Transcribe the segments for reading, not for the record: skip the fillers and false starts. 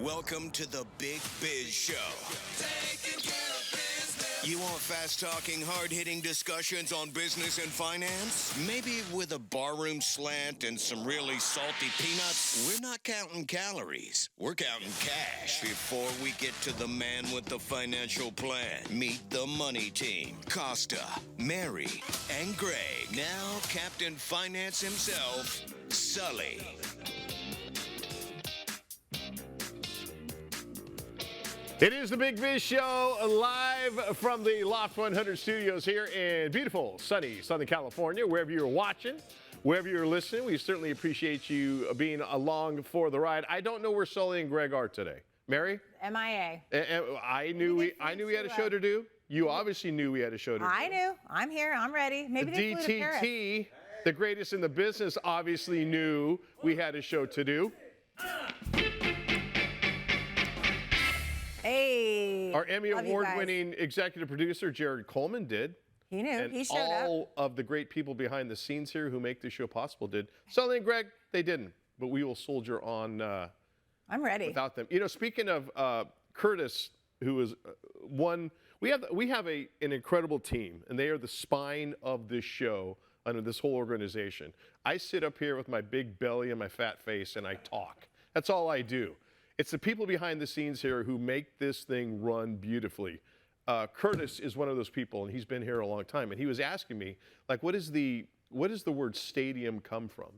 Welcome to the Big Biz Show. Taking care of business. You want fast-talking, hard-hitting discussions on business and finance? Maybe with a barroom slant and some really salty peanuts? We're not counting calories. We're counting cash. Before we get to the man with the financial plan, meet the money team. Costa, Mary, and Greg. Now Captain Finance himself, Sully. It is the Big Biz Show, live from the Loft 100 studios here in beautiful, sunny Southern California. Wherever you're watching, wherever you're listening, we certainly appreciate you being along for the ride. I don't know where Sully and Greg are today. Mary? MIA. I knew we had a show to do. You obviously knew we had a show to do. I knew. I'm here. I'm ready. Maybe they flew to Paris. DTT, the greatest in the business, obviously knew we had a show to do. Hey. Our Emmy Award-winning executive producer, Jared Coleman, did. He knew. And he showed up. all of the great people behind the scenes here who make this show possible did. Sully and Greg, they didn't. But we will soldier on I'm ready. without them. You know, speaking of Curtis, who is one, we have an incredible team, and they are the spine of this show under this whole organization. I sit up here with my big belly and my fat face, and I talk. That's all I do. It's the people behind the scenes here who make this thing run beautifully. Curtis is one of those people, and he's been here a long time. And he was asking me, like, what does the word stadium come from?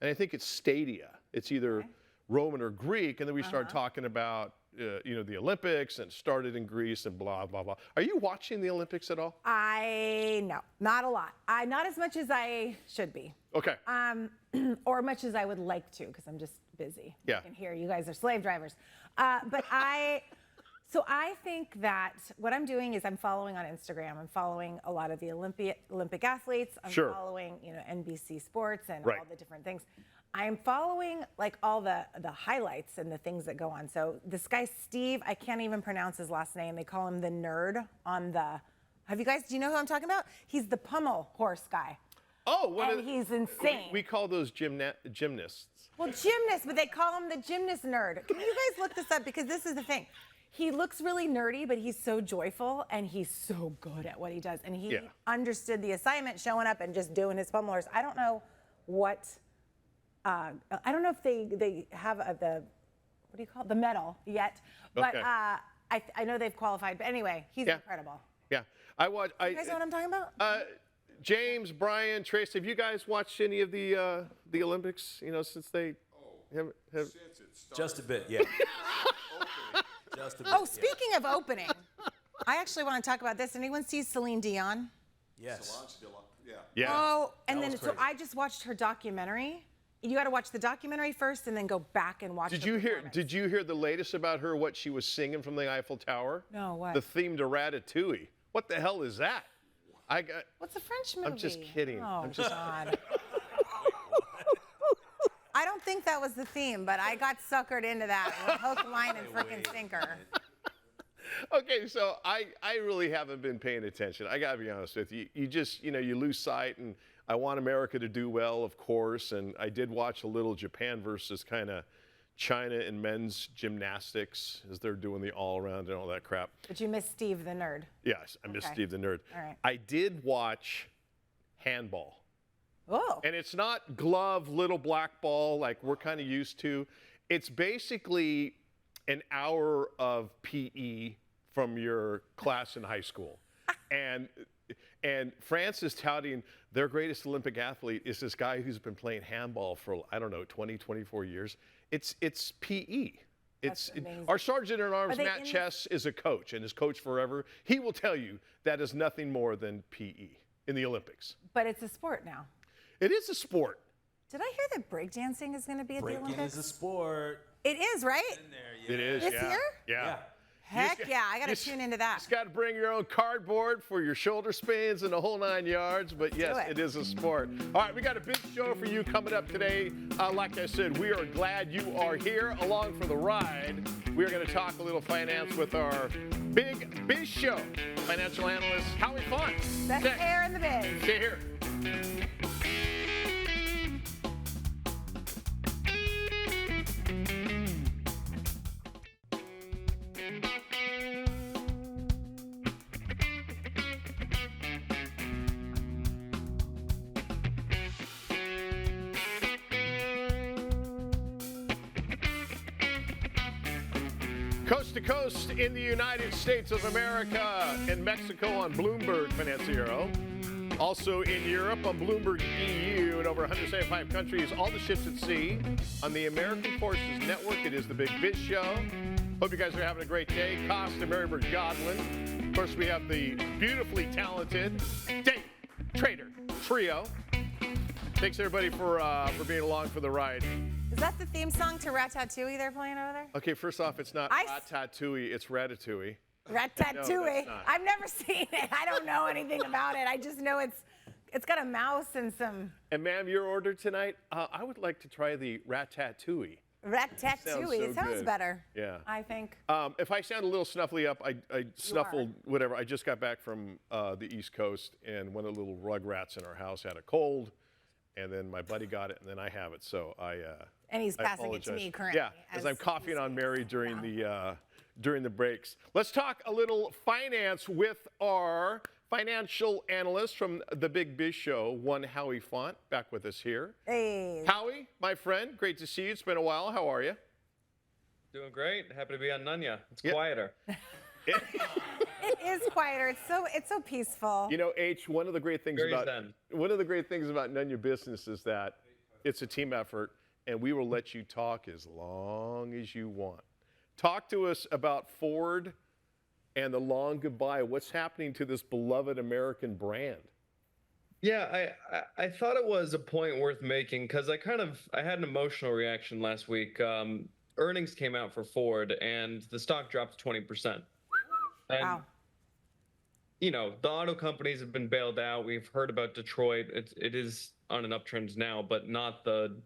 And I think it's stadia. It's either Roman or Greek. And then we started talking about, the Olympics, and started in Greece and blah, blah, blah. Are you watching the Olympics at all? No, not a lot. Not as much as I should be. Okay. Or much as I would like to, because I'm just busy. Yeah. I can hear you guys are slave drivers. So I think that what I'm doing is I'm following on Instagram. I'm following a lot of the Olympic athletes. I'm following, NBC Sports and all the different things. I'm following like all the highlights and the things that go on. So this guy, Steve, I can't even pronounce his last name. They call him the nerd on the, do you know who I'm talking about? He's the pommel horse guy. Oh, he's insane. We call those gymnasts. Well, gymnast, but they call him the gymnast nerd. Can you guys look this up? Because this is the thing. He looks really nerdy, but he's so joyful, and he's so good at what he does. And he understood the assignment, showing up and just doing his pommel horse. I don't know what, I don't know if they have the medal yet. But I know they've qualified. But anyway, he's incredible. Yeah. You guys know what I'm talking about? James, Brian, Trace, have you guys watched any of the Olympics? Since they have Since it started. Just a bit, yeah. Just a bit. Oh, speaking of opening, I actually want to talk about this. Anyone see Celine Dion? Yes. Yeah. Oh, and then crazy. so I just watched her documentary. You got to watch the documentary first, and then go back and watch. Did you hear the latest about her? What she was singing from the Eiffel Tower? No, what? The theme to Ratatouille. What the hell is that? What's a French movie? I'm just kidding. Oh, God. I don't think that was the theme, but I got suckered into that with hook, line, and frickin' sinker. Okay, so I really haven't been paying attention. I gotta be honest with you. You just, you lose sight, and I want America to do well, of course, and I did watch a little Japan versus kind of China in men's gymnastics as they're doing the all-around and all that crap. But you missed Steve the nerd. Yes, I missed Steve the nerd. All right. I did watch handball. Oh. And it's not glove, little black ball like we're kind of used to. It's basically an hour of PE from your class in high school. And France is touting their greatest Olympic athlete is this guy who's been playing handball for, 20, 24 years. It's PE. Our Sergeant at Arms, Matt Chess, is a coach and is coach forever. He will tell you that is nothing more than PE in the Olympics. But it's a sport now. It is a sport. Did I hear that breakdancing is going to be at the Olympics? Breaking is a sport. It is, right? It is, This year? Yeah. Heck yeah, I got to tune into that. Just got to bring your own cardboard for your shoulder spins and the whole 9 yards. But yes, it is a sport. All right, we got a big show for you coming up today. Like I said, we are glad you are here along for the ride. We are going to talk a little finance with our Big Biz Show financial analyst, Howie. Best hair in the biz. Stay here. Coast to coast in the United States of America and Mexico on Bloomberg Financiero. Also in Europe on Bloomberg EU and over 175 countries, all the ships at sea on the American Forces Network. It is the Big Biz Show. Hope you guys are having a great day. Costa, Marybird, Godwin. Of course, we have the beautifully talented Day Trader Trio. Thanks everybody for being along for the ride. Is that the theme song to Ratatouille they're playing over there? Okay, first off, it's not Ratatouille, it's Ratatouille. Ratatouille. No, I've never seen it. I don't know anything about it. I just know it's got a mouse and some. And ma'am, your order tonight, I would like to try the Ratatouille. Ratatouille. It sounds better. Yeah. I think. If I sound a little snuffly up, I snuffled whatever. I just got back from the East Coast, and one of the little rugrats in our house had a cold, and then my buddy got it, and then I have it. So and he's passing it to me currently. Yeah, as I'm coughing on Mary during the breaks. Let's talk a little finance with our financial analyst from the Big Biz Show, one Howie Font, back with us here. Hey. Howie, my friend, great to see you. It's been a while. How are you? Doing great. Happy to be on Nunya. It's quieter. It is quieter. It's so peaceful. You know, H, one of the great things about Nunya Business is that it's a team effort, and we will let you talk as long as you want. Talk to us about Ford and the long goodbye. What's happening to this beloved American brand? Yeah, I thought it was a point worth making because I had an emotional reaction last week. Earnings came out for Ford and the stock dropped 20%. And, wow. You know, the auto companies have been bailed out. We've heard about Detroit. It is on an uptrend now, but not the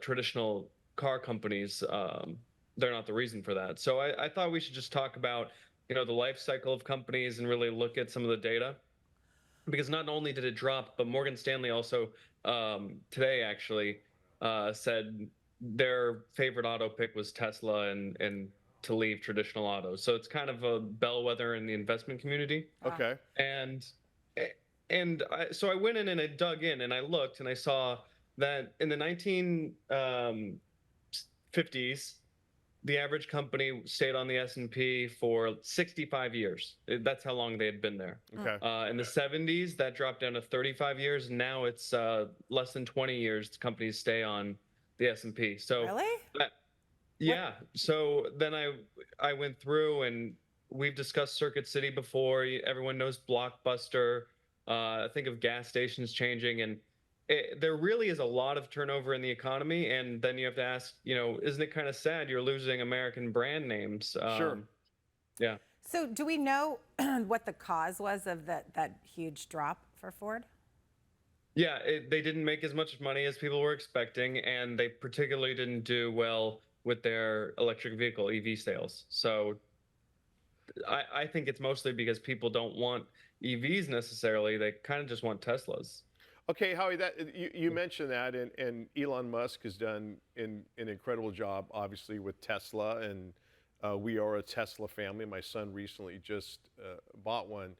traditional car companies. They're not the reason for that. So I thought we should just talk about, you know, the life cycle of companies and really look at some of the data. Because not only did it drop, but Morgan Stanley also today actually said their favorite auto pick was Tesla and to leave traditional autos. So it's kind of a bellwether in the investment community. Okay. So I went in and I dug in and I looked and I saw that in the 1950s, the average company stayed on the S&P for 65 years. That's how long they had been there. Okay. In the 70s, that dropped down to 35 years. Now it's less than 20 years companies stay on the S&P. So really? Yeah. So then I went through and we've discussed Circuit City before. Everyone knows Blockbuster. Think of gas stations changing, and there really is a lot of turnover in the economy. And then you have to ask, you know, isn't it kind of sad you're losing American brand names? Sure. Yeah. So do we know what the cause was of that huge drop for Ford? Yeah, they didn't make as much money as people were expecting, and they particularly didn't do well with their electric vehicle EV sales. So I think it's mostly because people don't want EVs necessarily. They kind of just want Teslas. Okay, Howie, you mentioned that, and Elon Musk has done an incredible job, obviously, with Tesla, and we are a Tesla family. My son recently just bought one.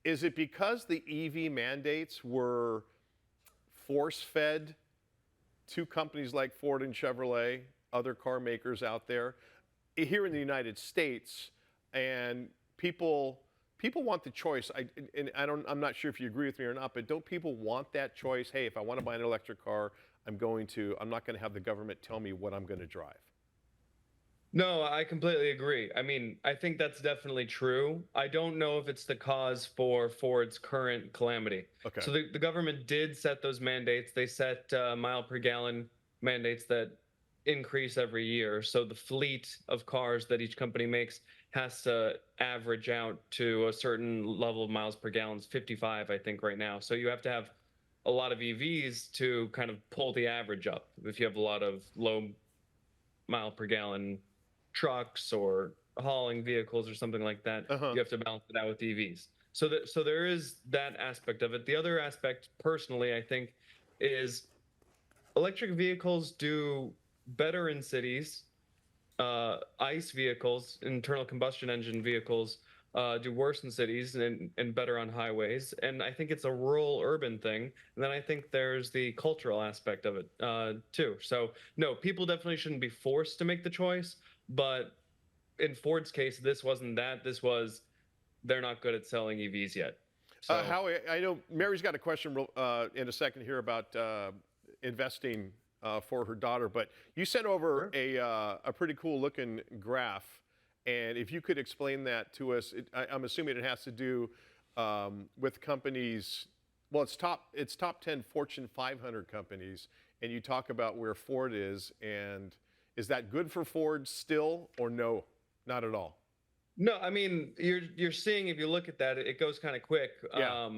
Is it because the EV mandates were force-fed to companies like Ford and Chevrolet, other car makers out there, here in the United States, and people want the choice. I'm not sure if you agree with me or not, but don't people want that choice? Hey, if I want to buy an electric car, I'm not going to have the government tell me what I'm going to drive. No, I completely agree. I mean, I think that's definitely true. I don't know if it's the cause for Ford's current calamity. Okay. So the government did set those mandates. They set mile per gallon mandates that increase every year. So the fleet of cars that each company makes has to average out to a certain level of miles per gallon, 55, I think, right now. So you have to have a lot of EVs to kind of pull the average up. If you have a lot of low mile per gallon trucks or hauling vehicles or something like that, you have to balance it out with EVs. So there is that aspect of it. The other aspect, personally, I think, is electric vehicles do better in cities ICE vehicles, internal combustion engine vehicles, do worse in cities and better on highways. And I think it's a rural urban thing. And then I think there's the cultural aspect of it too. So no, people definitely shouldn't be forced to make the choice. But in Ford's case, this wasn't that. This was they're not good at selling EVs yet. So Howie, I know Mary's got a question in a second here about investing for her daughter, but you sent over a pretty cool looking graph, and if you could explain that to us, I'm assuming it has to do with companies. Well, it's top 10 Fortune 500 companies, and you talk about where Ford is, and is that good for Ford still, or no, not at all? no, I mean you're seeing if you look at that, it goes kind of quick. Yeah.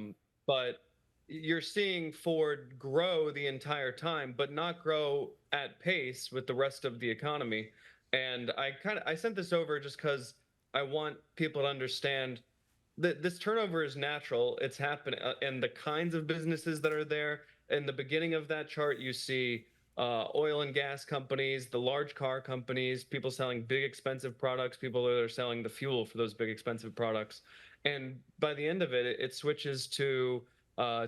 But you're seeing Ford grow the entire time, but not grow at pace with the rest of the economy. And I sent this over just because I want people to understand that this turnover is natural. It's happening, and the kinds of businesses that are there. In the beginning of that chart, you see oil and gas companies, the large car companies, people selling big expensive products, people that are selling the fuel for those big expensive products. And by the end of it, it switches to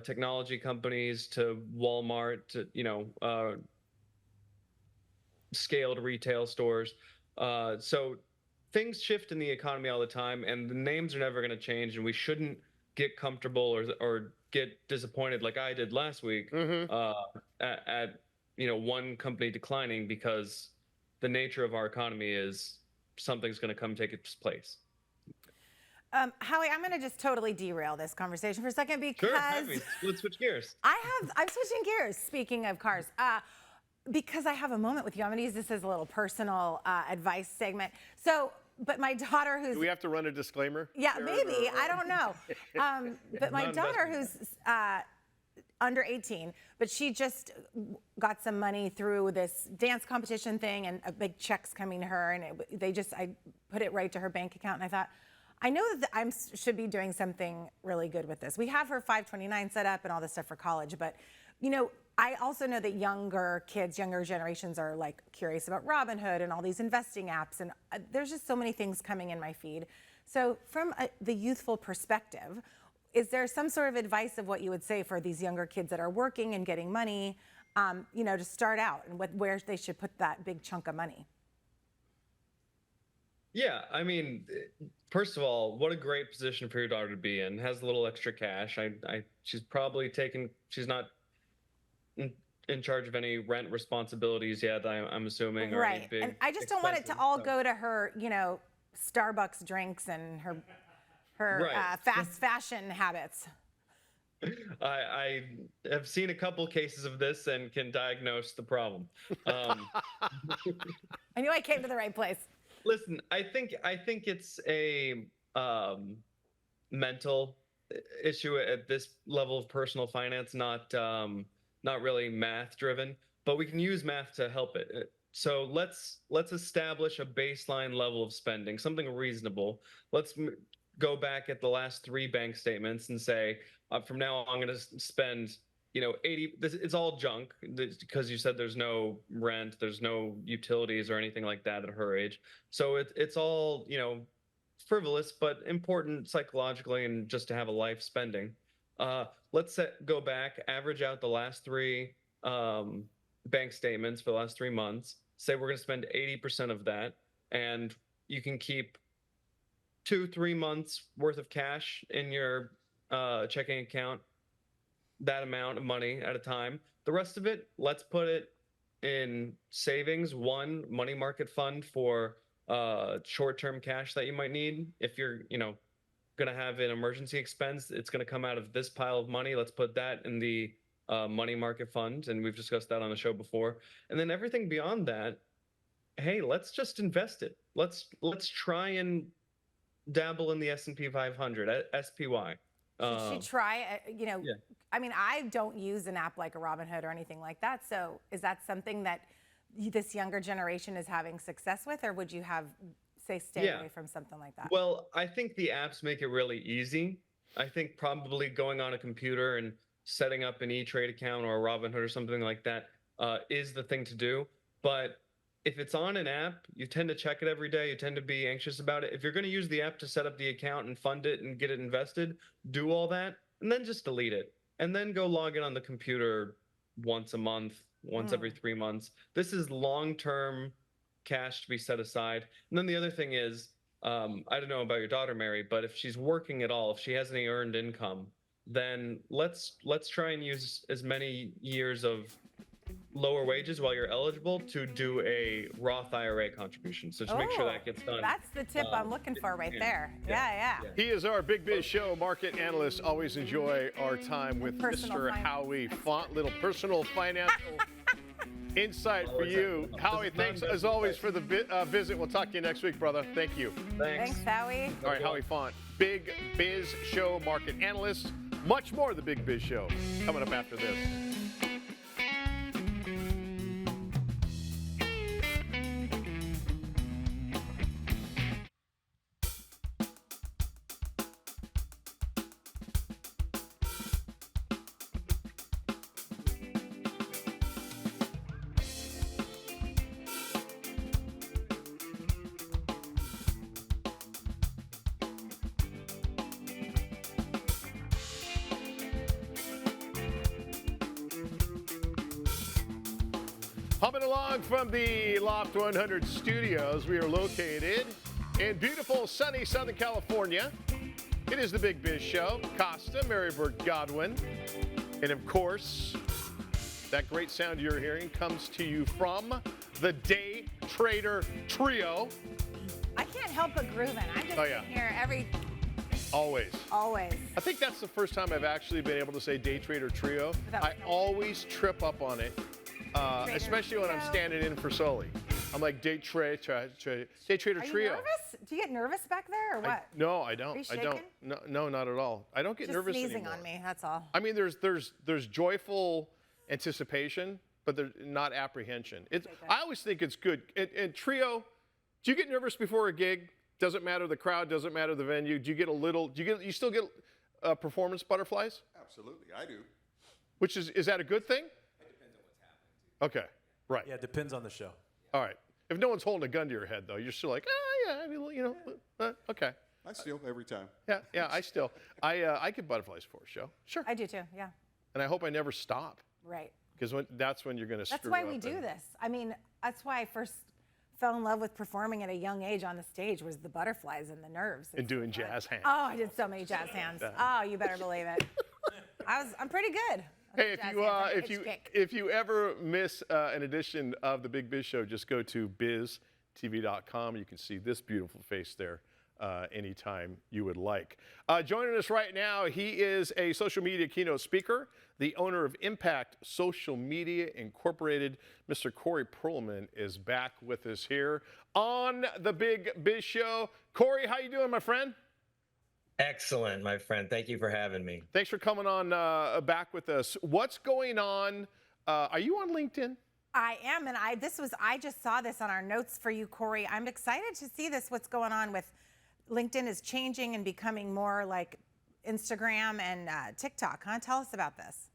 technology companies, to Walmart, to scaled retail stores. So things shift in the economy all the time, and the names are never going to change. And we shouldn't get comfortable or get disappointed like I did last week at one company declining, because the nature of our economy is something's going to come take its place. Howie, I'm going to just totally derail this conversation for a second because Sure, let's switch gears. I'm switching gears. Speaking of cars, because I have a moment with you, I'm going to use this as a little personal advice segment. So, but my daughter, who's Do we have to run a disclaimer? yeah, maybe I don't know. But my daughter, who's under 18, but she just got some money through this dance competition thing, and a big check's coming to her, and I put it right to her bank account, and I thought, I know that I should be doing something really good with this. We have her 529 set up and all this stuff for college, but I also know that younger kids, younger generations are like curious about Robinhood and all these investing apps, and there's just so many things coming in my feed. So from the youthful perspective, is there some sort of advice of what you would say for these younger kids that are working and getting money, to start out, and where they should put that big chunk of money? Yeah, I mean, first of all, what a great position for your daughter to be in. Has a little extra cash. She's probably she's not in charge of any rent responsibilities yet, I'm assuming. Or any Right, big and I just don't want it to all expenses. go to her, Starbucks drinks and her Right. fast fashion habits. I have seen a couple cases of this and can diagnose the problem. I knew I came to the right place. Listen, I think it's a mental issue at this level of personal finance, not really math driven, but we can use math to help it. So let's establish a baseline level of spending, something reasonable. Let's go back at the last 3 bank statements and say, from now on, I'm going to spend 80. It's all junk, because you said there's no rent, there's no utilities or anything like that at her age. So it's all frivolous but important psychologically, and just to have a life spending. Let's go back, average out the last 3 bank statements for the last 3 months. Say we're going to spend 80% of that, and you can keep 2-3 months worth of cash in your checking account, that amount of money at a time. The rest of it, let's put it in savings, one money market fund for short-term cash that you might need. If you're, going to have an emergency expense, it's going to come out of this pile of money. Let's put that in the money market fund, and we've discussed that on the show before. And then everything beyond that, hey, let's just invest it. Let's try and dabble in the S&P 500, SPY. Should she try? Yeah. I mean, I don't use an app like a Robinhood or anything like that. So is that something that this younger generation is having success with, or would you stay away from something like that? Well, I think the apps make it really easy. I think probably going on a computer and setting up an E-Trade account or a Robinhood or something like that is the thing to do. But if it's on an app, you tend to check it every day. You tend to be anxious about it. If you're going to use the app to set up the account and fund it and get it invested, do all that and then just delete it. And then go log in on the computer once a month, once every 3 months. This is long-term cash to be set aside. And then the other thing is, I don't know about your daughter, Mary, but if she's working at all, if she has any earned income, then let's try and use as many years of lower wages while you're eligible to do a Roth IRA contribution. So to make sure that gets done. That's the tip I'm looking for right there. Yeah. He is our Big Biz Show market analyst. Always enjoy our time with Mr. Howie Font. Little personal financial insight for you. Howie, thanks as always for the visit. We'll talk to you next week, brother. Thank you. Thanks. Thanks, Howie. All right, Howie Font, Big Biz Show market analyst. Much more of the Big Biz Show coming up after this. Humming along from the Loft 100 studios, we are located in beautiful, sunny Southern California. It is the Big Biz Show. Costa, Marybird Godwin. And of course, that great sound you're hearing comes to you from the Day Trader Trio. I can't help but grooving. I'm just sitting here Always. always. I think that's the first time I've actually been able to say Day Trader Trio. I always trip up on it. Especially when I'm standing in for Sully. I'm like, Day Trader Trio. Are you nervous? Do you get nervous back there or what? No, I don't. Are you shaking? No, not at all. I don't get Just nervous sneezing anymore. on me, that's all. I mean, there's joyful anticipation, but there's not apprehension. I always think it's good. And Trio, do you get nervous before a gig? Doesn't matter the crowd, doesn't matter the venue. Do you still get performance butterflies? Absolutely, I do. Which is that a good thing? Okay, right. Yeah, it depends on the show. All right. If no one's holding a gun to your head, though, you're still like, I mean, okay. I steal every time. Yeah, I get butterflies for a show. Sure. I do too, yeah. And I hope I never stop, Right. because that's when you're going to screw That's up. why we do this. I mean, that's why I first fell in love with performing at a young age on the stage was the butterflies and the nerves. And doing jazz hands. Oh, I did so many jazz hands. Oh, you better believe it. I'm pretty good. Hey, if you ever miss an edition of the Big Biz Show, just go to BizTV.com. You can see this beautiful face there anytime you would like. Joining us right now, he is a social media keynote speaker, the owner of Impact Social Media Incorporated. Mr. Corey Perlman is back with us here on the Big Biz Show. Corey, how you doing, my friend? Excellent, my friend. Thank you for having me. Thanks for coming on back with us. What's going on? Are you on LinkedIn? I am, and I just saw this on our notes for you, Corey. I'm excited to see this. What's going on with LinkedIn is changing and becoming more like Instagram and TikTok. Huh? Tell us about this.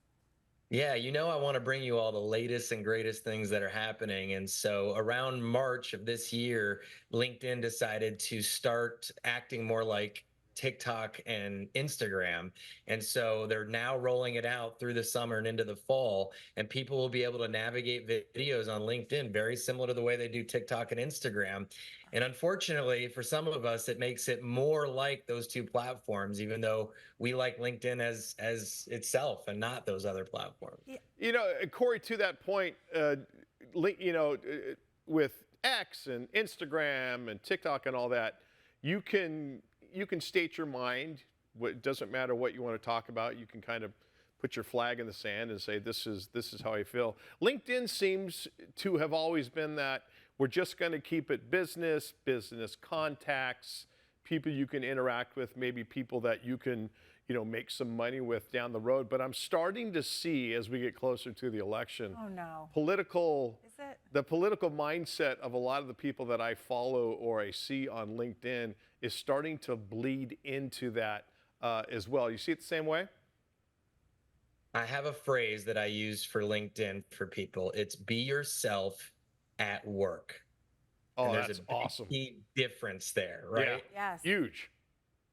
Yeah, I want to bring you all the latest and greatest things that are happening. And so around March of this year, LinkedIn decided to start acting more like TikTok and Instagram. And so they're now rolling it out through the summer and into the fall, and people will be able to navigate videos on LinkedIn very similar to the way they do TikTok and Instagram. And unfortunately, for some of us, it makes it more like those two platforms, even though we like LinkedIn as itself and not those other platforms. Corey, to that point, with X and Instagram and TikTok and all that, you can state your mind. It doesn't matter what you want to talk about. You can kind of put your flag in the sand and say, this is how I feel. LinkedIn seems to have always been that we're just going to keep it business contacts, people you can interact with, maybe people that you can, make some money with down the road. But I'm starting to see, as we get closer to the election, the political mindset of a lot of the people that I follow or I see on LinkedIn is starting to bleed into that as well. You see it the same way? I have a phrase that I use for LinkedIn for people. It's be yourself, at work. Oh, And there's that's a awesome. key difference there, right? Yes. Huge.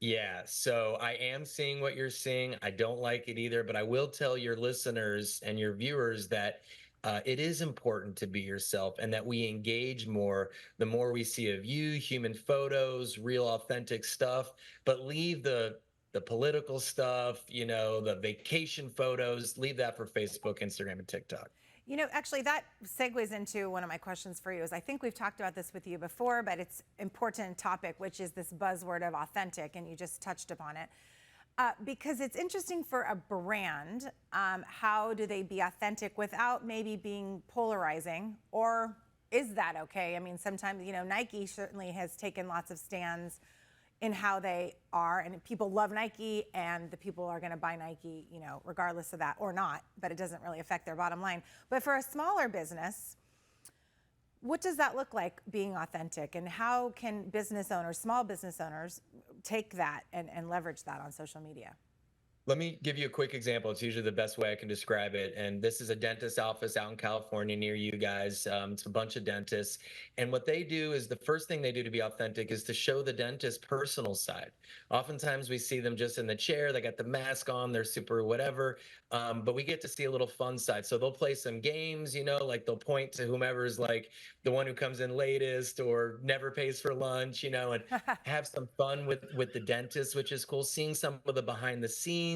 Yeah, so I am seeing what you're seeing. I don't like it either, but I will tell your listeners and your viewers that it is important to be yourself and that we engage more the more we see of you, human photos, real authentic stuff, but leave the political stuff, you know, the vacation photos, leave that for Facebook, Instagram, and TikTok. You know, actually, that segues into one of my questions for you. Is I think we've talked about this with you before, but it's important topic, which is this buzzword of authentic, and you just touched upon it. Because it's interesting for a brand, how do they be authentic without maybe being polarizing, or is that okay? I mean, sometimes, you know, Nike certainly has taken lots of stands in how they are, and people love Nike, and the people are going to buy Nike, you know, regardless of that or not, but it doesn't really affect their bottom line. But for a smaller business, what does that look like, being authentic, and how can business owners, small business owners, take that and leverage that on social media? Let me give you a quick example. It's usually the best way I can describe it. And this is a dentist office out in California near you guys. It's a bunch of dentists. And what they do is the first thing they do to be authentic is to show the dentist personal side. Oftentimes we see them just in the chair. They got the mask on. They're super whatever. But we get to see a little fun side. So they'll play some games, you know, like they'll point to whomever's like the one who comes in latest or never pays for lunch, you know, and have some fun with the dentist, which is cool. Seeing some of the behind the scenes,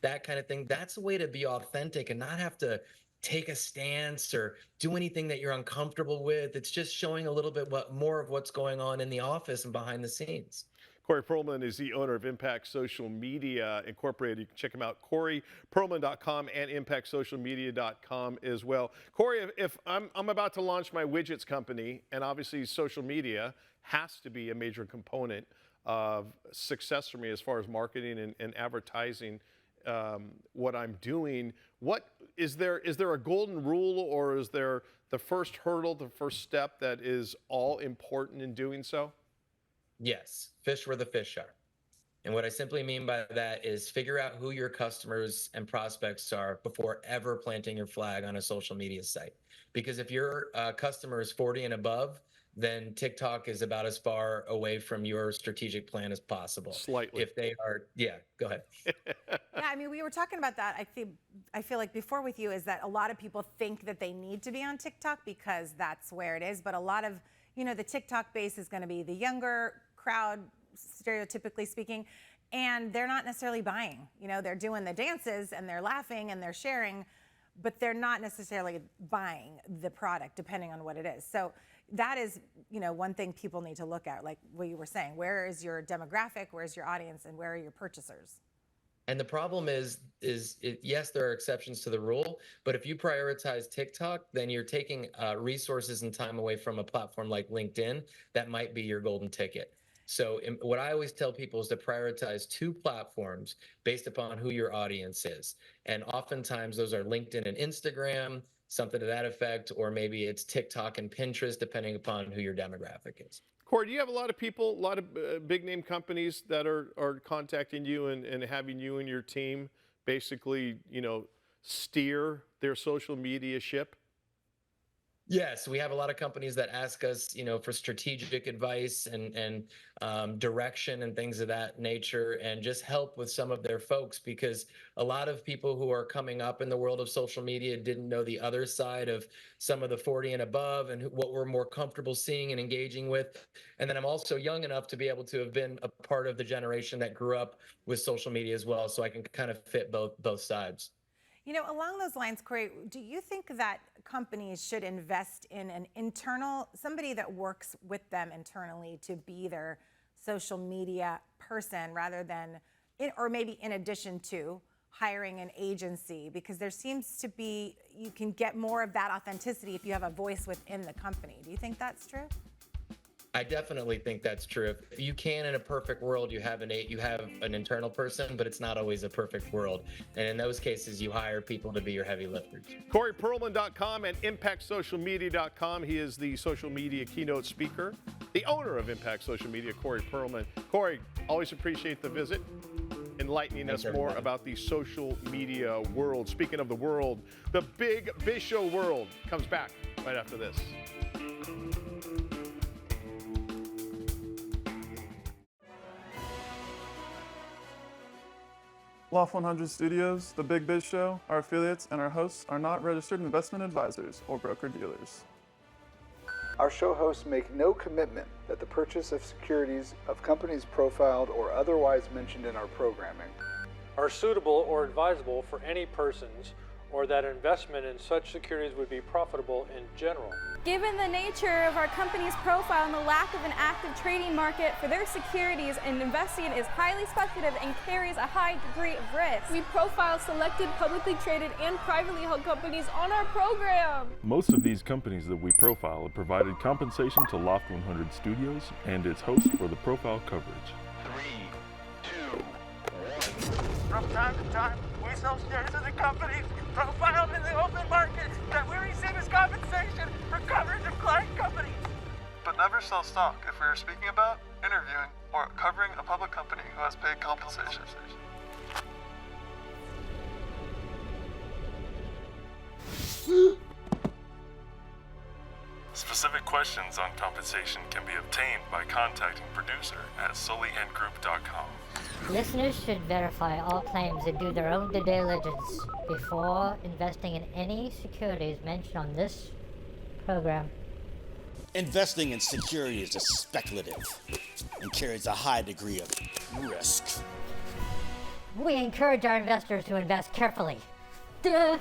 that kind of thing. That's a way to be authentic and not have to take a stance or do anything that you're uncomfortable with. It's just showing a little bit more of what's going on in the office and behind the scenes. Corey Perlman is the owner of Impact Social Media Incorporated. You can check him out, CoreyPerlman.com, and ImpactSocialMedia.com as well. Corey, if I'm about to launch my widgets company, and obviously social media has to be a major component of success for me as far as marketing and advertising what I'm doing. What is there a golden rule, or is there the first hurdle, the first step that is all important in doing so? Yes, fish where the fish are. And what I simply mean by that is figure out who your customers and prospects are before ever planting your flag on a social media site. Because if your customer is 40 and above, then TikTok is about as far away from your strategic plan as possible. Slightly. If they are, yeah, go ahead. Yeah, I mean, we were talking about that. I feel like before with you is that a lot of people think that they need to be on TikTok because that's where it is. But a lot of, you know, the TikTok base is going to be the younger crowd, stereotypically speaking, and they're not necessarily buying. You know, they're doing the dances and they're laughing and they're sharing, but they're not necessarily buying the product, depending on what it is. So that is, you know, one thing people need to look at, like what you were saying. Where is your demographic? Where's your audience? And where are your purchasers? And the problem is yes, there are exceptions to the rule, but if you prioritize TikTok, then you're taking resources and time away from a platform like LinkedIn. That might be your golden ticket. So what I always tell people is to prioritize two platforms based upon who your audience is. And oftentimes those are LinkedIn and Instagram, something to that effect, or maybe it's TikTok and Pinterest, depending upon who your demographic is. Corey, do you have a lot of people, a lot of big name companies that are contacting you and having you and your team basically, you know, steer their social media ship? Yes, we have a lot of companies that ask us, you know, for strategic advice and direction and things of that nature, and just help with some of their folks, because a lot of people who are coming up in the world of social media didn't know the other side of some of the 40 and above and what we're more comfortable seeing and engaging with. And then I'm also young enough to be able to have been a part of the generation that grew up with social media as well, so I can kind of fit both sides. You know, along those lines, Corey, do you think that companies should invest in an internal, somebody that works with them internally to be their social media person, rather than, or maybe in addition to hiring an agency? Because there seems to be, you can get more of that authenticity if you have a voice within the company. Do you think that's true? I definitely think that's true. If you can, in a perfect world, you have an internal person, but it's not always a perfect world. And in those cases, you hire people to be your heavy lifters. CoreyPerlman.com and ImpactSocialMedia.com. He is the social media keynote speaker, the owner of Impact Social Media, Corey Perlman. Corey, always appreciate the visit, enlightening us more about the social media world. Speaking of the world, the Big Biz Show world comes back right after this. Loft 100 Studios, The Big Biz Show, our affiliates, and our hosts are not registered investment advisors or broker-dealers. Our show hosts make no commitment that the purchase of securities of companies profiled or otherwise mentioned in our programming are suitable or advisable for any persons, or that investment in such securities would be profitable in general. Given the nature of our company's profile and the lack of an active trading market for their securities, and investing is highly speculative and carries a high degree of risk. We profile selected publicly traded and privately held companies on our program. Most of these companies that we profile have provided compensation to Loft 100 Studios and its host for the profile coverage. 3, 2, 1. From time to time, we sell shares of the companies profiled in the open market that we receive as compensation for coverage of client companies. But never sell stock if we are speaking about, interviewing, or covering a public company who has paid compensation. Specific questions on compensation can be obtained by contacting producer at sullyandgroup.com. Listeners should verify all claims and do their own due diligence before investing in any securities mentioned on this program. Investing in securities is speculative and carries a high degree of risk. We encourage our investors to invest carefully. Duh.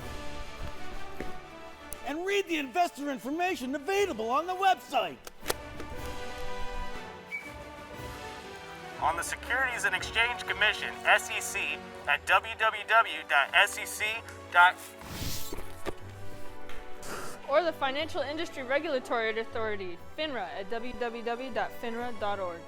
And read the investor information available on the website. On the Securities and Exchange Commission, SEC, at www.sec.gov. Or the Financial Industry Regulatory Authority, FINRA, at www.finra.org.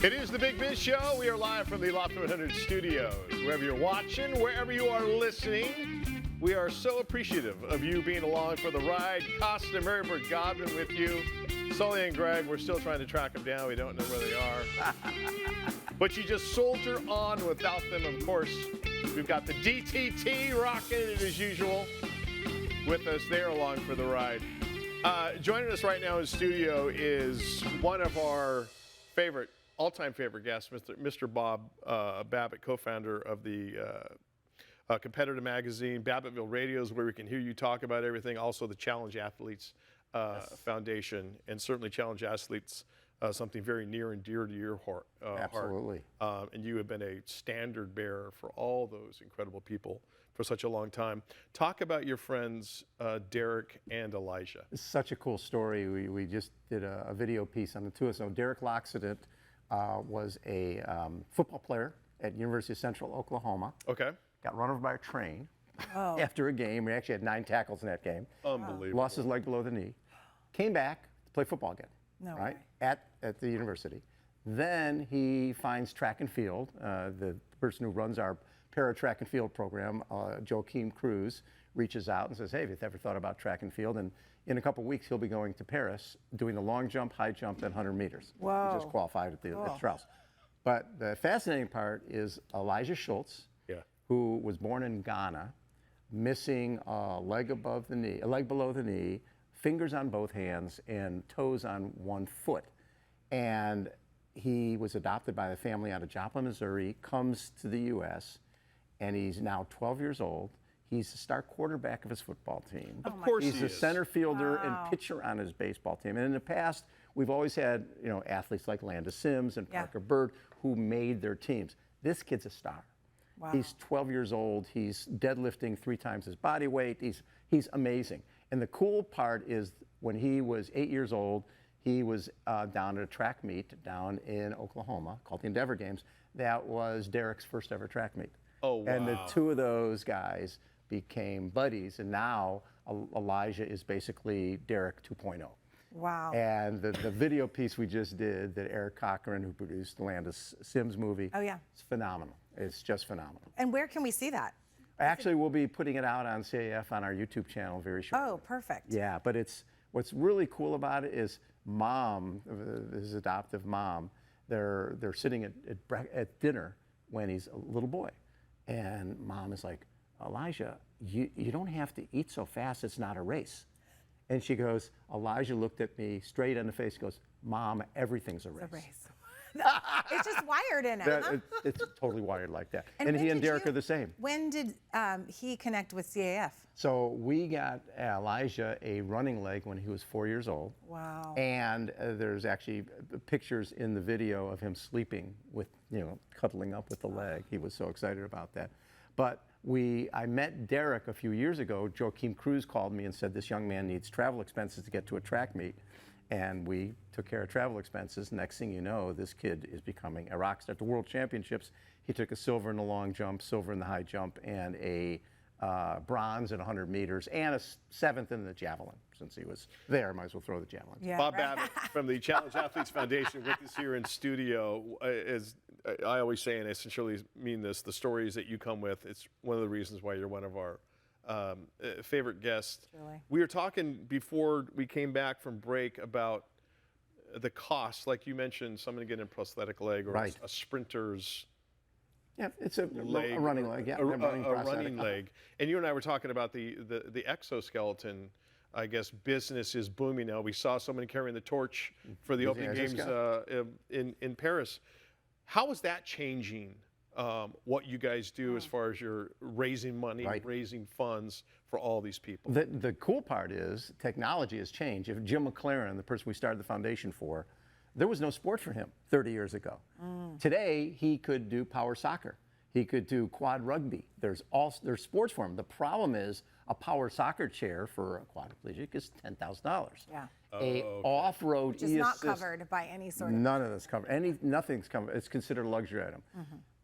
It is the Big Biz Show. We are live from the Loft 100 Studios. Wherever you're watching, wherever you are listening, we are so appreciative of you being along for the ride. Costa, Marybird, Godwin with you. Sully and Greg, we're still trying to track them down. We don't know where they are. But you just soldier on without them, of course. We've got the DTT rocking it as usual with us. They're along for the ride. Joining us right now in studio is one of our all-time favorite guests, Mr. Bob Babbitt, co-founder of the competitor magazine, Babbitttville Radios, where we can hear you talk about everything. Also, the Challenge Athletes Foundation, and certainly Challenge Athletes, something very near and dear to your heart. Absolutely. And you have been a standard bearer for all those incredible people for such a long time. Talk about your friends, Derek and Elijah. It's such a cool story. We just did a video piece on the two of us. So Derek Loxodent was a football player at University of Central Oklahoma. Okay. Got run over by a train after a game. We actually had 9 tackles in that game. Unbelievable. Lost his leg below the knee. Came back to play football again. No right? way. At the university. Then he finds track and field. The person who runs our para-track and field program, Joaquin Cruz, reaches out and says, hey, have you ever thought about track and field? And in a couple of weeks, he'll be going to Paris, doing the long jump, high jump, and 100 meters. Wow. He just qualified at the trials. But the fascinating part is Elijah Schultz, who was born in Ghana, missing a leg below the knee, fingers on both hands, and toes on one foot. And he was adopted by the family out of Joplin, Missouri, comes to the U.S., and he's now 12 years old. He's the star quarterback of his football team. Of course he's he a is. center fielder and pitcher on his baseball team. And in the past, we've always had athletes like Landis Sims and Parker Bird who made their teams. This kid's a star. Wow. He's 12 years old. He's deadlifting 3 times his body weight. He's amazing. And the cool part is when he was 8 years old, he was down at a track meet down in Oklahoma called the Endeavor Games. That was Derek's first ever track meet. Oh, wow. And the two of those guys became buddies, and now Elijah is basically Derek 2.0. Wow. And the video piece we just did that Eric Cochran, who produced the Landis Sims movie, Oh, yeah. it's phenomenal. It's just phenomenal. And where can we see that? Actually, we'll be putting it out on CAF on our YouTube channel very shortly. Oh, perfect. Yeah, but what's really cool about it is mom, his adoptive mom, they're sitting at dinner when he's a little boy, and mom is like, Elijah, you don't have to eat so fast. It's not a race. And she goes, Elijah looked at me straight in the face, goes, Mom, everything's a race. It's a race. It's just wired in him, huh? It's totally wired like that. And And when he and did Derek you- are the same. When did he connect with CAF? So we got Elijah a running leg when he was 4 years old. Wow. And there's actually pictures in the video of him sleeping with, cuddling up with the leg. He was so excited about that. But I met Derek a few years ago. Joaquin Cruz called me and said this young man needs travel expenses to get to a track meet. And we took care of travel expenses. Next thing you know, this kid is becoming a rock star. At the World Championships, he took a silver in the long jump, silver in the high jump, and a bronze in 100 meters, and a 7th in the javelin. Since he was there, might as well throw the javelin. Yeah, Bob right. Babbitt from the Challenge Athletes Foundation with us here in studio. As I always say, and I sincerely mean this, the stories that you come with, it's one of the reasons why you're one of our favorite guests. Really? We were talking before we came back from break about the cost, like you mentioned, someone getting a prosthetic leg or Right. a sprinter's Yeah, it's a leg, running leg. Yeah, a running running prosthetic. leg. And you and I were talking about the exoskeleton. I guess business is booming now. We saw someone carrying the torch for the Using opening games in Paris. How is that changing what you guys do as far as you're raising money, Right. raising funds for all these people? The cool part is technology has changed. If Jim McLaren, the person we started the foundation for, there was no sport for him 30 years ago. Today, he could do power soccer. He could do quad rugby. There's sports for him. The problem is a power soccer chair for a quadriplegic is $10,000. Yeah. Off-road Which is not covered by any sort of. None of this covered. Nothing's covered. It's considered a luxury item.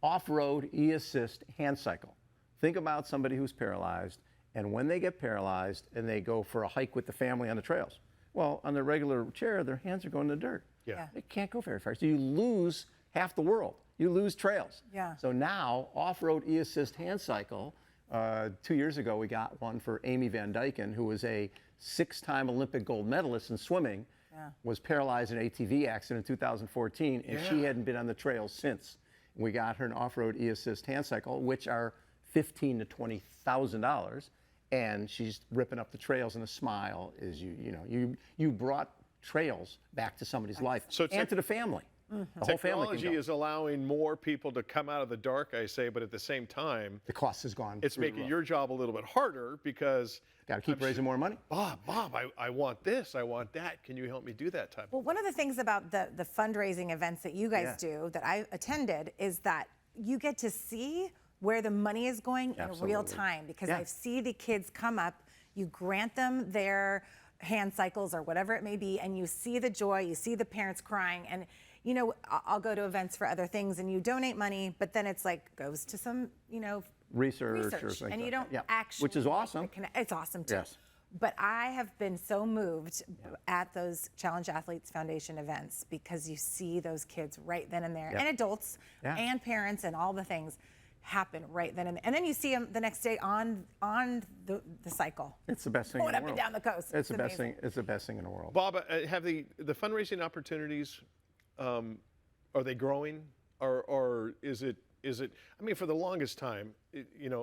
Off-road e-assist hand cycle. Think about somebody who's paralyzed, and when they get paralyzed and they go for a hike with the family on the trails. Well, on the regular chair, their hands are going in the dirt. Yeah. They can't go very far. So you lose half the world. You lose trails. Yeah. So now, off-road e-assist hand cycle. 2 years ago, we got one for Amy Van Dyken, who was a 6-time Olympic gold medalist in swimming, was paralyzed in an ATV accident in 2014, and she hadn't been on the trails since. We got her an off-road e-assist hand cycle, which are $15,000 to $20,000, and she's ripping up the trails, and a smile is you brought trails back to somebody's life and to the family. The whole family can Technology go. is allowing more people to come out of the dark, I say, but at the same time, The cost has gone. it's through the making roof. your job a little bit harder because Got to keep raising more money. Bob, I want this, I want that. Can you help me do that type? Well, one of the things about the fundraising events that you guys do that I attended is that you get to see where the money is going in real time because I see the kids come up, you grant them their hand cycles or whatever it may be, and you see the joy, you see the parents crying, and I'll go to events for other things and you donate money, but then it's like goes to some, Research or something. and you don't Yeah. actually. Which is awesome. It's awesome too. Yes. But I have been so moved at those Challenge Athletes Foundation events because you see those kids right then and there, and adults and parents and all the things happen right then and there. And then you see them the next day on the cycle. It's the best thing Going in the up and world. down the coast. It's the best amazing. thing. It's the best thing in the world. Bob, have the fundraising opportunities, are they growing, or is it? I mean, for the longest time,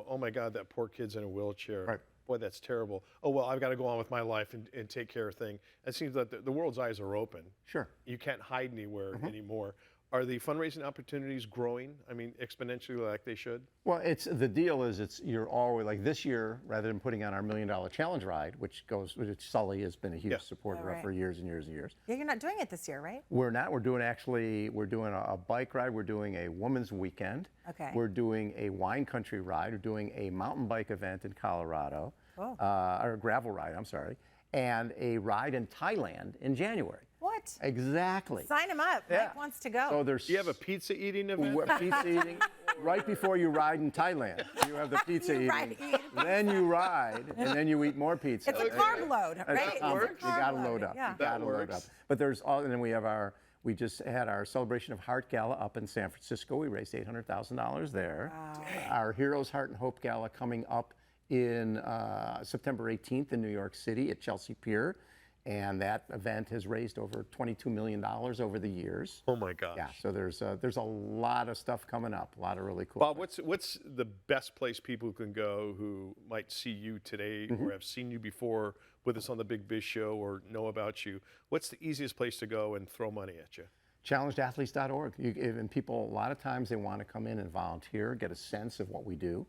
oh my God, that poor kid's in a wheelchair. Right. Boy, that's terrible. Oh well, I've got to go on with my life and take care of things. It seems that the world's eyes are open. Sure. You can't hide anywhere anymore. Are the fundraising opportunities growing? I mean, exponentially like they should? Well, the deal is you're always like this year, rather than putting on our $1 Million Challenge ride, which Sully has been a huge supporter of for years and years and years. Yeah, you're not doing it this year, right? We're not. We're doing a bike ride. We're doing a women's weekend. Okay. We're doing a wine country ride. We're doing a mountain bike event in Colorado, Cool. or a gravel ride, I'm sorry, and a ride in Thailand in January. What? Exactly. Sign him up. Yeah. Mike wants to go. So there's Do you have a pizza eating event? pizza eating right before you ride in Thailand. You have the pizza You eating. ride- eat pizza. Then you ride, and then you eat more pizza. It's a carb load, right? It's a combo. It's a You carb gotta load, load up. yeah. You gotta load works. up. But there's all, and then we have our We just had our Celebration of Heart Gala up in San Francisco. We raised $800,000 there. Wow. Our Heroes Heart and Hope Gala coming up in September 18th in New York City at Chelsea Pier. And that event has raised over $22 million over the years. Oh my gosh. Yeah, so there's a lot of stuff coming up, a lot of really cool Bob, things. what's the best place people can go who might see you today or have seen you before with us on the Big Biz Show or know about you? What's the easiest place to go and throw money at you? Challengedathletes.org. And people, a lot of times they want to come in and volunteer, get a sense of what we do.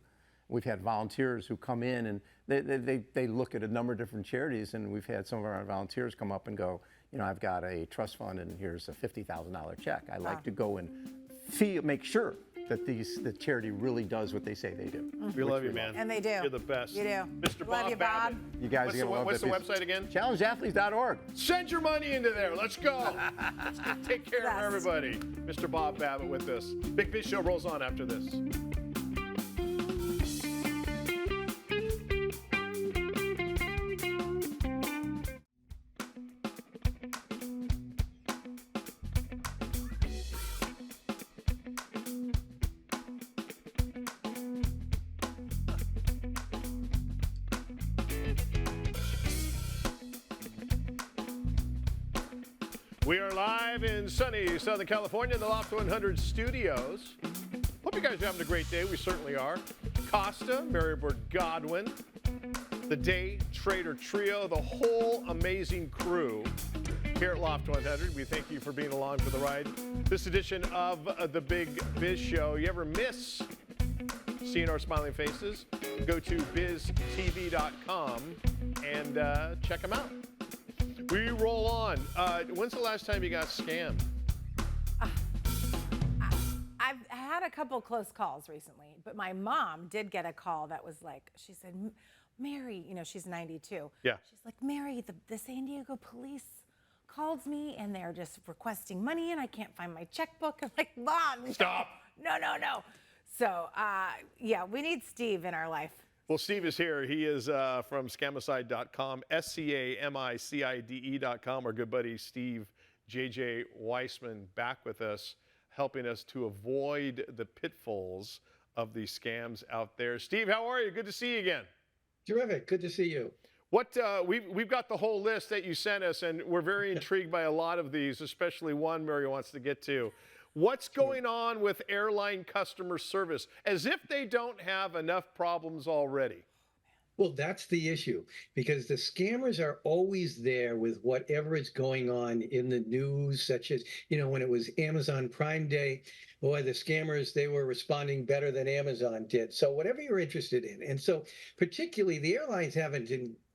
We've had volunteers who come in and they look at a number of different charities, and we've had some of our volunteers come up and go, I've got a trust fund and here's a $50,000 check. I like to go and make sure that the charity really does what they say they do. We love you, man. And they do. You're the best. You do. Mr. Love Bob you, Babbitt. Bob. You guys are going to love What's that the website again? Challengedathletes.org. Send your money into there. Let's go. Let's take care of everybody. Mr. Bob Babbitt with us. Big Biz Show rolls on after this. We are live in sunny Southern California in the Loft 100 studios. Hope you guys are having a great day. We certainly are. Costa, Marybird Godwin, the Day Trader Trio, the whole amazing crew here at Loft 100. We thank you for being along for the ride. This edition of the Big Biz Show. You ever miss seeing our smiling faces? Go to BizTV.com and check them out. We roll on. When's the last time you got scammed? I've had a couple close calls recently, but my mom did get a call that was like, she said, Mary, she's 92. Yeah. She's like, Mary, the San Diego police called me and they're just requesting money and I can't find my checkbook. I'm like, Mom, stop. No. So, yeah, we need Steve in our life. Well, Steve is here. He is from scamicide.com, SCAMICIDE.com. Our good buddy Steve J.J. Weissman back with us, helping us to avoid the pitfalls of these scams out there. Steve, how are you? Good to see you again. Terrific. Good to see you. What we've got the whole list that you sent us, and we're very intrigued by a lot of these, especially one Mary wants to get to. What's going on with airline customer service, as if they don't have enough problems already? Well, that's the issue, because the scammers are always there with whatever is going on in the news, such as, when it was Amazon Prime Day, boy, the scammers, they were responding better than Amazon did. So whatever you're interested in. And so particularly the airlines haven't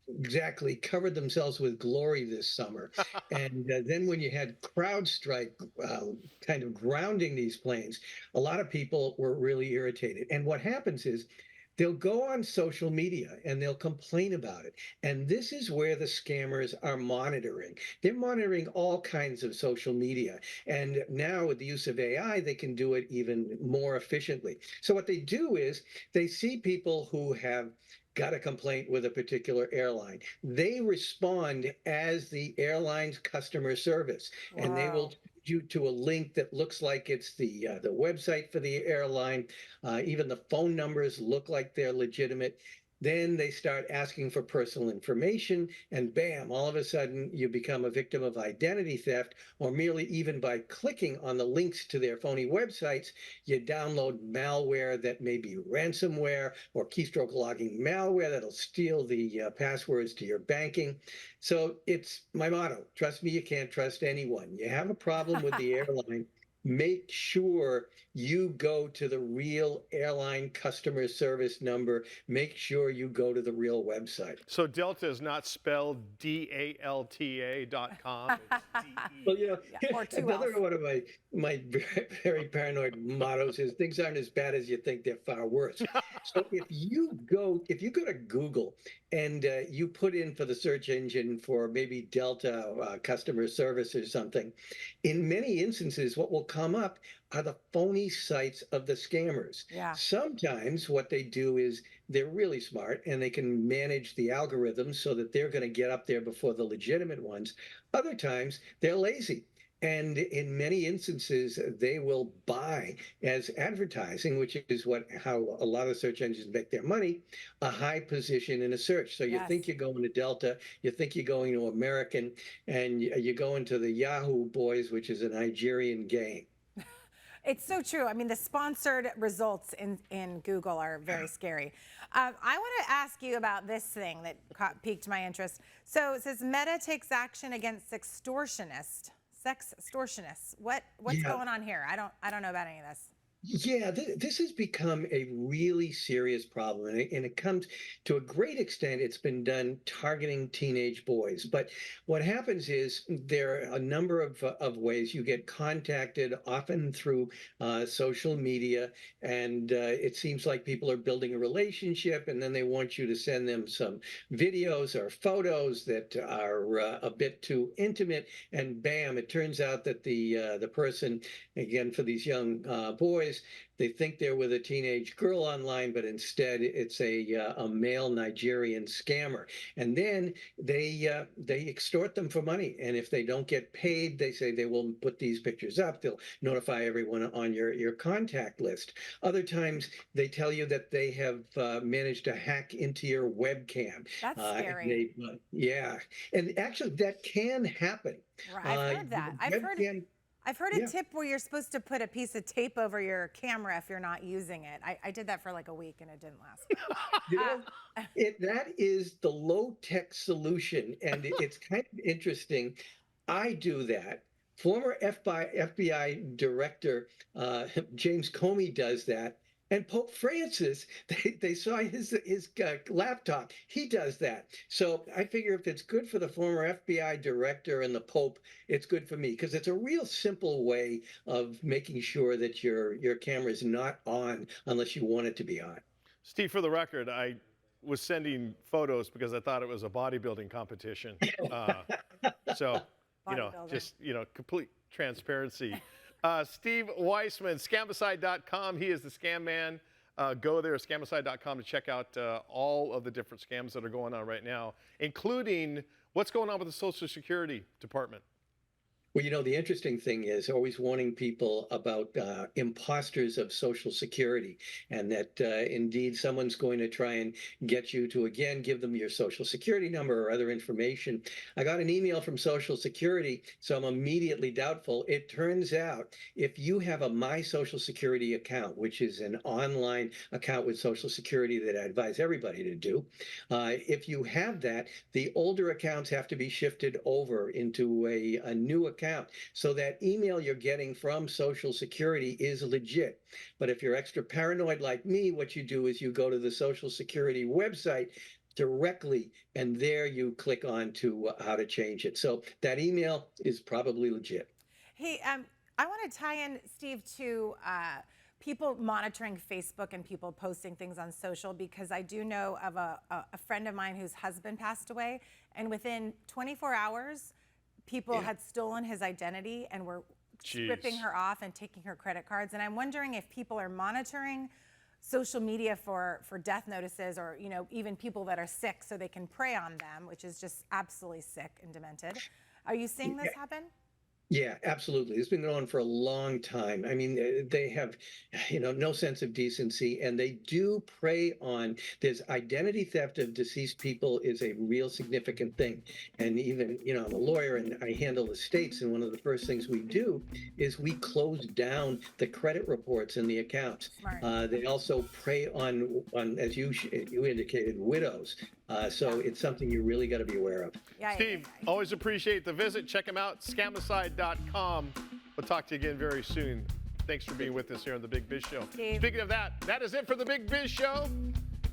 exactly covered themselves with glory this summer. And then when you had CrowdStrike kind of grounding these planes, a lot of people were really irritated. And what happens is they'll go on social media and they'll complain about it. And this is where the scammers are monitoring. They're monitoring all kinds of social media. And now with the use of AI, they can do it even more efficiently. So what they do is they see people who have got a complaint with a particular airline. They respond as the airline's customer service, and they will take you to a link that looks like it's the website for the airline. Even the phone numbers look like they're legitimate. Then they start asking for personal information, and bam, all of a sudden you become a victim of identity theft, or merely even by clicking on the links to their phony websites, you download malware that may be ransomware or keystroke logging malware that'll steal the passwords to your banking. So it's my motto, trust me, you can't trust anyone. You have a problem with the airline, make sure you go to the real airline customer service number. Make sure you go to the real website. So Delta is not spelled DALTA.com. Well, another one of my very paranoid mottos is things aren't as bad as you think, they're far worse. So if you go to Google and you put in for the search engine for maybe Delta customer service or something, in many instances, what will come up are the phony sites of the scammers. Yeah. Sometimes what they do is they're really smart and they can manage the algorithms so that they're going to get up there before the legitimate ones. Other times they're lazy And in many instances, they will buy as advertising, which is how a lot of search engines make their money, a high position in a search. So you think you're going to Delta, you think you're going to American, and you go into the Yahoo Boys, which is a Nigerian game. It's so true. I mean, the sponsored results in Google are very scary. I want to ask you about this thing that piqued my interest. So it says Meta takes action against sextortionists. What's going on here? I don't know about any of this. Yeah, this has become a really serious problem, and it comes to a great extent. It's been done targeting teenage boys. But what happens is there are a number of ways you get contacted, often through social media, and it seems like people are building a relationship, and then they want you to send them some videos or photos that are a bit too intimate, and bam, it turns out that the person, again, for these young boys, they think they're with a teenage girl online, but instead it's a male Nigerian scammer. And then they extort them for money. And if they don't get paid, they say they will put these pictures up. They'll notify everyone on your contact list. Other times they tell you that they have managed to hack into your webcam. That's scary. Yeah, and actually that can happen. Right, I've heard that. I've heard a tip where you're supposed to put a piece of tape over your camera if you're not using it. I did that for like a week and it didn't last. That is the low-tech solution, and it's kind of interesting. I do that. Former FBI Director James Comey does that. And Pope Francis, they saw his laptop. He does that. So I figure if it's good for the former FBI director and the Pope, it's good for me, because it's a real simple way of making sure that your camera is not on unless you want it to be on. Steve, for the record, I was sending photos because I thought it was a bodybuilding competition. So, complete transparency. Steve Weissman, Scamicide.com. He is the scam man. Go there, Scamicide.com, to check out all of the different scams that are going on right now, including what's going on with the Social Security Department. Well, the interesting thing is always warning people about imposters of Social Security, and that indeed someone's going to try and get you to, again, give them your Social Security number or other information. I got an email from Social Security, so I'm immediately doubtful. It turns out if you have a My Social Security account, which is an online account with Social Security that I advise everybody to do, if you have that, the older accounts have to be shifted over into a new account. So that email you're getting from Social Security is legit. But if you're extra paranoid like me, what you do is you go to the Social Security website directly, and there you click on to how to change it. So that email is probably legit. Hey, I want to tie in, Steve, to people monitoring Facebook and people posting things on social, because I do know of a friend of mine whose husband passed away, and within 24 hours, people had stolen his identity and were stripping her off and taking her credit cards. And I'm wondering if people are monitoring social media for death notices, or even people that are sick, so they can prey on them, which is just absolutely sick and demented. Are you seeing this happen? Yeah, absolutely. It's been going on for a long time. I mean, they have, no sense of decency, and they do prey on, there's identity theft of deceased people is a real significant thing. And even, I'm a lawyer and I handle estates, and one of the first things we do is we close down the credit reports and the accounts. They also prey on as you indicated, widows. So it's something you really got to be aware of. Steve, always appreciate the visit. Check him out, Scamicide.com. We'll talk to you again very soon. Thanks for being with us here on The Big Biz Show. Steve. Speaking of that is it for The Big Biz Show.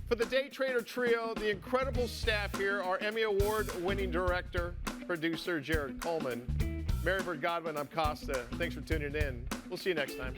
For the Day Trader Trio, the incredible staff here, our Emmy Award-winning director, producer, Jared Coleman. Mary Bird Godwin, I'm Costa. Thanks for tuning in. We'll see you next time.